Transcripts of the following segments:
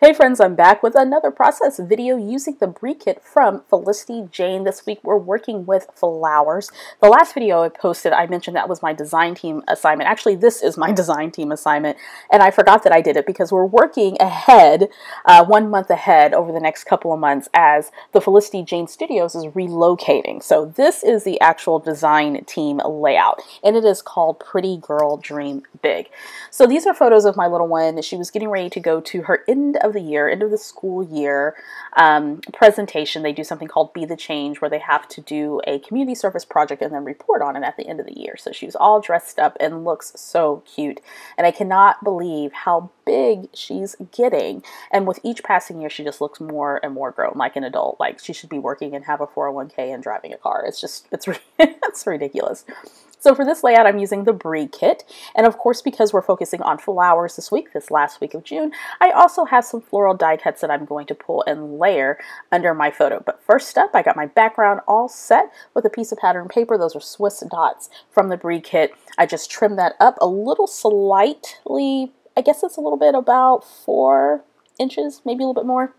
Hey friends, I'm back with another process video using the Brie kit from Felicity Jane. This week we're working with flowers. The last video I posted, I mentioned that was my design team assignment. Actually, this is my design team assignment, and I forgot that I did it because we're working ahead, 1 month ahead over the next couple of months as the Felicity Jane Studios is relocating. So this is the actual design team layout, and it is called Pretty Girl Dream Big. So these are photos of my little one. She was getting ready to go to her end of the school year presentation. They do something called Be the Change, where they have to do a community service project and then report on it at the end of the year. So she was all dressed up and looks so cute. And I cannot believe how big she's getting. And with each passing year, she just looks more and more grown, like an adult. Like she should be working and have a 401k and driving a car. It's it's ridiculous. So for this layout, I'm using the Brie kit. And of course, because we're focusing on flowers this last week of June, I also have some floral die cuts that I'm going to pull and layer under my photo. But first up, I got my background all set with a piece of pattern paper. Those are Swiss dots from the Brie kit. I just trimmed that up a little slightly, I guess it's a little bit about 4 inches, maybe a little bit more.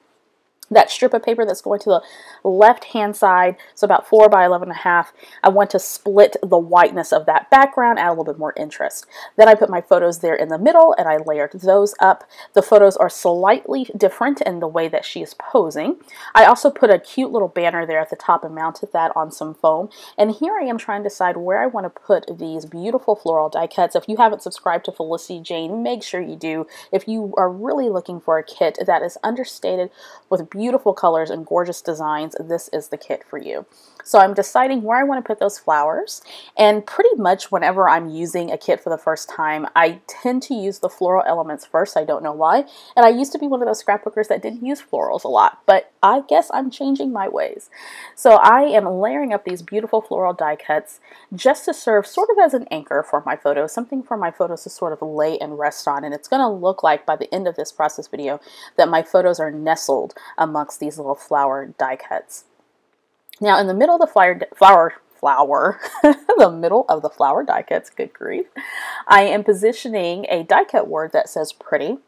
That strip of paper that's going to the left hand side, so about 4 by 11.5, I want to split the whiteness of that background, add a little bit more interest. Then I put my photos there in the middle and I layered those up. The photos are slightly different in the way that she is posing. I also put a cute little banner there at the top and mounted that on some foam. And here I am trying to decide where I want to put these beautiful floral die cuts. If you haven't subscribed to Felicity Jane, make sure you do. If you are really looking for a kit that is understated with beautiful colors and gorgeous designs, this is the kit for you. So I'm deciding where I want to put those flowers, and pretty much whenever I'm using a kit for the first time, I tend to use the floral elements first. I don't know why, and I used to be one of those scrapbookers that didn't use florals a lot, but I guess I'm changing my ways. So I am layering up these beautiful floral die cuts just to serve sort of as an anchor for my photos, something for my photos to sort of lay and rest on, and it's going to look like by the end of this process video that my photos are nestled amongst these little flower die cuts. Now in the middle of the the middle of the flower die cuts, good grief, I am positioning a die cut word that says pretty.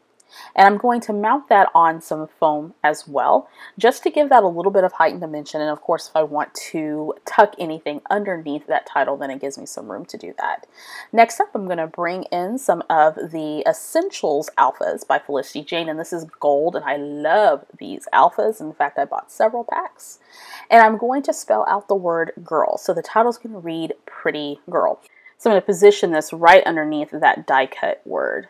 And I'm going to mount that on some foam as well, just to give that a little bit of height and dimension. And of course, if I want to tuck anything underneath that title, then it gives me some room to do that. Next up, I'm going to bring in some of the Essentials Alphas by Felicity Jane. And this is gold, and I love these alphas. In fact, I bought several packs. And I'm going to spell out the word girl. So the title's going to read Pretty Girl. So I'm going to position this right underneath that die cut word.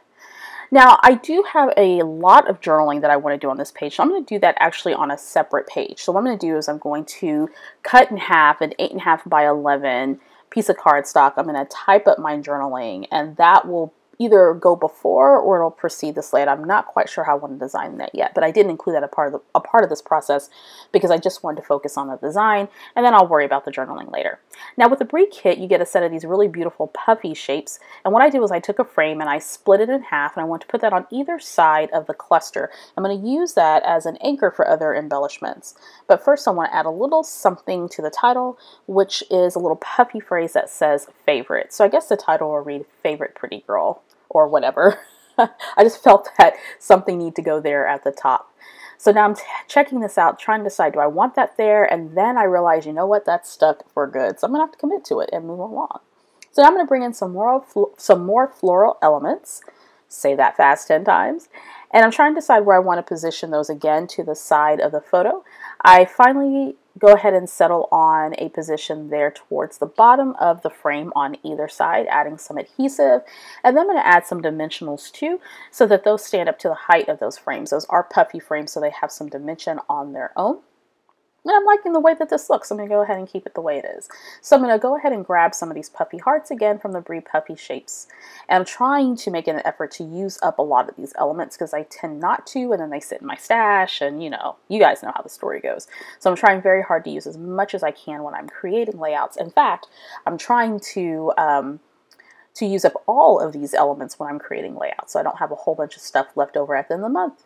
Now, I do have a lot of journaling that I want to do on this page, so I'm going to do that actually on a separate page. So what I'm going to do is I'm going to cut in half an 8.5 by 11 piece of cardstock. I'm going to type up my journaling, and that will either go before or it'll precede this layout. I'm not quite sure how I want to design that yet, but I didn't include that a part of this process because I just wanted to focus on the design, and then I'll worry about the journaling later. Now with the Brie kit, you get a set of these really beautiful puffy shapes, and what I did was I took a frame and I split it in half, and I want to put that on either side of the cluster. I'm going to use that as an anchor for other embellishments. But first I want to add a little something to the title, which is a little puffy phrase that says favorite. So I guess the title will read Favorite Pretty Girl, or whatever. I just felt that something needed to go there at the top. So now I'm checking this out, trying to decide, do I want that there? And then I realize, you know what, that's stuck for good. So I'm going to have to commit to it and move along. So now I'm going to bring in some more floral elements. Say that fast 10 times. And I'm trying to decide where I want to position those again to the side of the photo. I finally go ahead and settle on a position there towards the bottom of the frame on either side, adding some adhesive. And then I'm going to add some dimensionals too, so that those stand up to the height of those frames. Those are puffy frames, so they have some dimension on their own. And I'm liking the way that this looks. I'm going to go ahead and keep it the way it is. So I'm going to go ahead and grab some of these puffy hearts again from the Brie Puffy Shapes. And I'm trying to make an effort to use up a lot of these elements because I tend not to, and then they sit in my stash, and you guys know how the story goes. So I'm trying very hard to use as much as I can when I'm creating layouts. In fact, I'm trying to use up all of these elements when I'm creating layouts, so I don't have a whole bunch of stuff left over at the end of the month.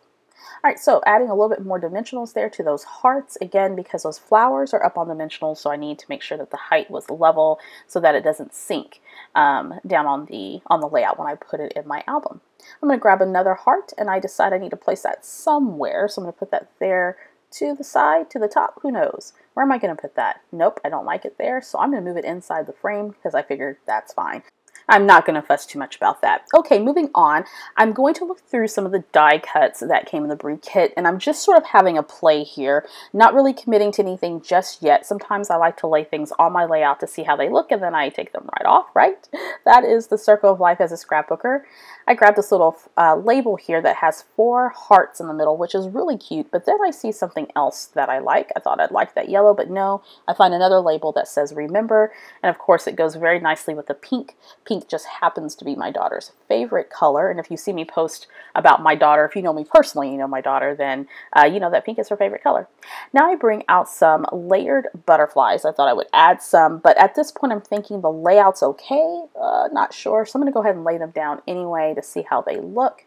All right, so adding a little bit more dimensionals there to those hearts, again, because those flowers are up on dimensionals, so I need to make sure that the height was level so that it doesn't sink down on the layout when I put it in my album. I'm going to grab another heart, and I decide I need to place that somewhere, so I'm going to put that there to the side, to the top, who knows? Where am I going to put that? Nope, I don't like it there, so I'm going to move it inside the frame because I figured that's fine. I'm not going to fuss too much about that. Okay, moving on, I'm going to look through some of the die cuts that came in the Brie kit, and I'm just sort of having a play here, not really committing to anything just yet. Sometimes I like to lay things on my layout to see how they look, and then I take them right off, right? That is the circle of life as a scrapbooker. I grabbed this little label here that has 4 hearts in the middle, which is really cute, but then I see something else that I like. I thought I'd like that yellow, but no, I find another label that says remember, and of course it goes very nicely with the pink. Pink just happens to be my daughter's favorite color, and if you see me post about my daughter, if you know me personally, you know my daughter, then you know that pink is her favorite color. Now I bring out some layered butterflies. I thought I would add some, but at this point I'm thinking the layout's okay, not sure, so I'm going to go ahead and lay them down anyway to see how they look.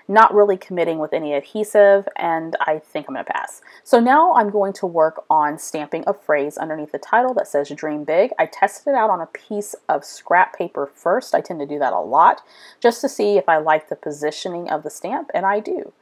Not really committing with any adhesive, and I think I'm going to pass. So now I'm going to work on stamping a phrase underneath the title that says dream big. I tested it out on a piece of scrap paper first. I tend to do that a lot just to see if I like the positioning of the stamp, and I do.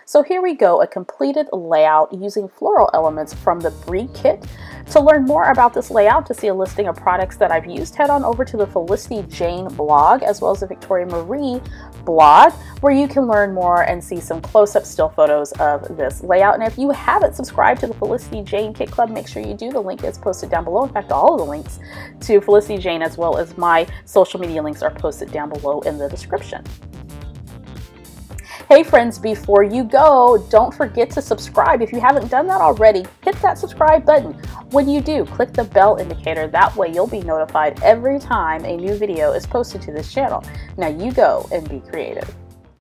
So here we go, a completed layout using floral elements from the Brie kit. To learn more about this layout, to see a listing of products that I've used, head on over to the Felicity Jane blog as well as the Victoria Marie blog, where you can learn more and see some close-up still photos of this layout. And if you haven't subscribed to the Felicity Jane Kit Club, make sure you do. The link is posted down below. In fact, all of the links to Felicity Jane as well as my social media links are posted down below in the description. Hey friends, before you go, don't forget to subscribe. If you haven't done that already, hit that subscribe button. When you do, click the bell indicator. That way you'll be notified every time a new video is posted to this channel. Now you go and be creative.